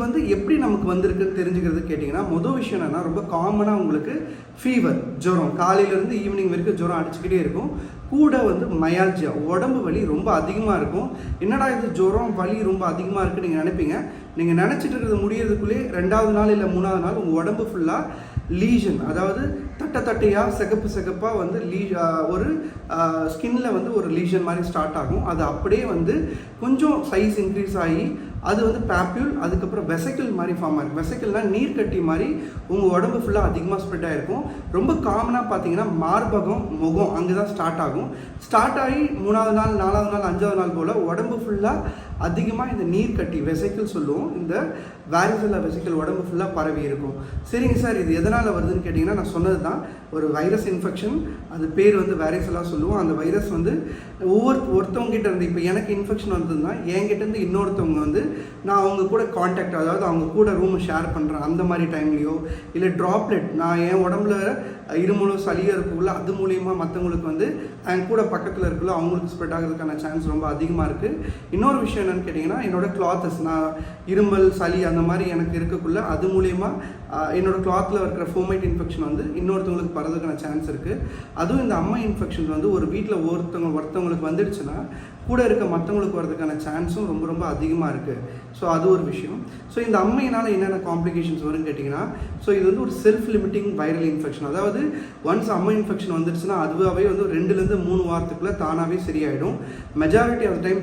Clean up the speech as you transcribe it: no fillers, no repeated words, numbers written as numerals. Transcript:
வந்து எப்படி நமக்கு வந்திருக்குன்னு தெரிஞ்சுக்கிறது கேட்டிங்கன்னா, மொதல் விஷயம் என்னன்னா, ரொம்ப காமனாக உங்களுக்கு ஃபீவர், ஜுரம், காலையிலேருந்து ஈவினிங் வரைக்கும் ஜுரம் அடிச்சுக்கிட்டே இருக்கும். கூட வந்து மயால்ஜியா, உடம்பு வலி ரொம்ப அதிகமாக இருக்கும். என்னடா இது ஜுரம் வலி ரொம்ப அதிகமாக இருக்குன்னு நீங்கள் நினைப்பீங்க. நீங்கள் நினச்சிட்டு இருக்கிறது முடியறதுக்குள்ளே 2வது நாள் இல்லை 3வது நாள் உங்கள் உடம்பு ஃபுல்லாக லீஷன், அதாவது தட்டையாக சிகப்பாக வந்து ஒரு ஸ்கின்ல வந்து ஒரு லீஷன் மாதிரி ஸ்டார்ட் ஆகும். அது அப்படியே வந்து கொஞ்சம் சைஸ் இன்க்ரீஸ் ஆகி அது வந்து பேப்யூல், அதுக்கப்புறம் வெசைக்கிள் மாதிரி ஃபார்ம் ஆகும். வெசைக்கிள்னால் நீர் கட்டி மாதிரி உங்கள் உடம்பு ஃபுல்லாக அதிகமாக ஸ்ப்ரெட் ஆகிருக்கும். ரொம்ப காமனாக பார்த்தீங்கன்னா மார்பகம், முகம் அங்கே தான் ஸ்டார்ட் ஆகும். ஸ்டார்ட் ஆகி 3வது நாள் 4வது நாள் 5வது நாள் போல் உடம்பு ஃபுல்லாக அதிகமாக இந்த நீர் கட்டி வெசைக்கிள் சொல்லுவோம், இந்த வாரிசெல்லா வெசிக்கல் உடம்பு ஃபுல்லாக பரவி இருக்கும். சரிங்க சார், இது எதனால் வருதுன்னு கேட்டிங்கன்னா, நான் சொன்னது தான், ஒரு வைரஸ் இன்ஃபெக்ஷன். அது பேர் வந்து வாரிசெல்லா சொல்லுவோம். அந்த வைரஸ் வந்து ஒருத்தவங்ககிட்ட இருந்து, இப்போ எனக்கு இன்ஃபெக்ஷன் வந்ததுன்னா என்கிட்டேருந்து இன்னொருத்தவங்க வந்து நான் அவங்க கூட கான்டாக்ட், அதாவது அவங்க கூட ரூமை ஷேர் பண்ணுறேன் அந்த மாதிரி டைம்லையோ, இல்லை ட்ராப்லெட் நான் என் உடம்புல இருமலோ சளியோ இருக்குள்ள அது மூலியமாக மற்றவங்களுக்கு வந்து என் கூட பக்கத்தில் இருக்குள்ள அவங்களுக்கு ஸ்ப்ரெட் ஆகிறதுக்கான சான்ஸ் ரொம்ப அதிகமாக இருக்குது. இன்னொரு விஷயம் என்னென்னு கேட்டிங்கன்னா, என்னோடய கிளாத்தஸ், நான் இருமல் சளி அந்த மாதிரி எனக்கு இருக்கக்குள்ள அது மூலிமா என்னோடய கிளாத்தில் இருக்கிற ஃபோமைட் இன்ஃபெக்ஷன் வந்து இன்னொருத்தவங்களுக்கு பரதுக்கான சான்ஸ் இருக்குது. அதுவும் இந்த அம்மை இன்ஃபெக்ஷன்ஸ் வந்து ஒரு வீட்டில் ஒருத்தவங்களுக்கு வந்துடுச்சுன்னா கூட இருக்க மற்றவங்களுக்கு வரதுக்கான சான்ஸும் ரொம்ப ரொம்ப அதிகமாக இருக்குது. ஸோ அது ஒரு விஷயம். ஸோ இந்த அம்மையினால் என்னென்ன காம்ப்ளிகேஷன்ஸ் வரும்னு கேட்டிங்கன்னா, ஸோ இது வந்து ஒரு செல்ஃப் லிமிட்டிங் வைரல் இன்ஃபெக்ஷன். அதாவது ஒன்ஸ் அம்மை இன்ஃபெக்ஷன் வந்துடுச்சுன்னா அதுவாகவே வந்து 2லேருந்து 3 வாரத்துக்குள்ளே தானாகவே சரியாயிடும். Majority of time